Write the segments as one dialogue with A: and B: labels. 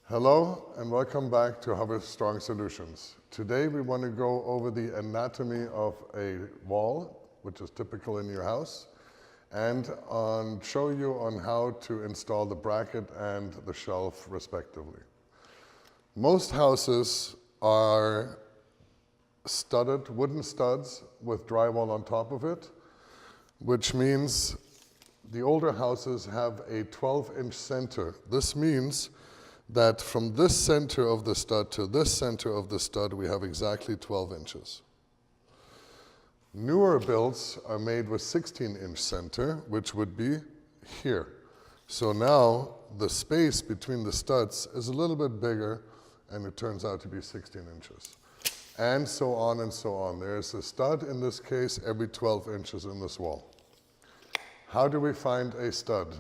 A: Hello and welcome back to Hovr Strong Solutions. Today we want to go over the anatomy of a wall, which is typical in your house, and show you on how to install the bracket and the shelf respectively. Most houses are studded, wooden studs with drywall on top of it, which means the older houses have a 12-inch center. This means that from this center of the stud to this center of the stud, we have exactly 12 inches. Newer builds are made with 16-inch center, which would be here. So now the space between the studs is a little bit bigger, and it turns out to be 16 inches. And so on and so on. There's a stud, in this case, every 12 inches in this wall. How do we find a stud?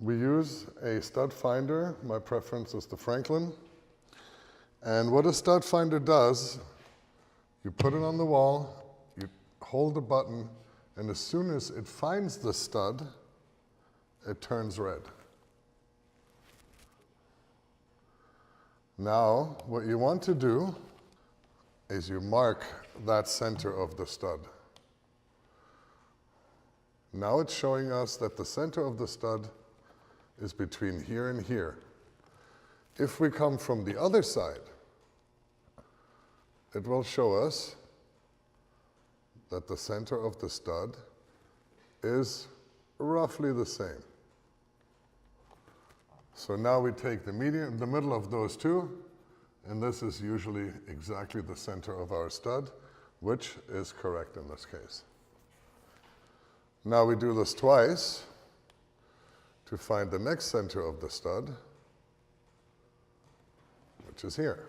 A: We use a stud finder. My preference is the Franklin. And what a stud finder does, you put it on the wall, you hold the button, and as soon as it finds the stud, it turns red. Now, what you want to do is you mark that center of the stud. Now it's showing us that the center of the stud is between here and here. If we come from the other side, it will show us that the center of the stud is roughly the same. So now we take the middle of those two, and this is usually exactly the center of our stud, which is correct in this case. Now we do this twice to find the next center of the stud, which is here.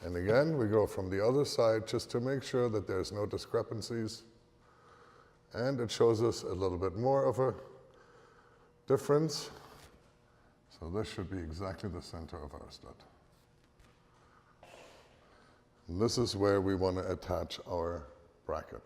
A: And again, we go from the other side just to make sure that there's no discrepancies. And it shows us a little bit more of a difference. So this should be exactly the center of our stud. And this is where we want to attach our bracket.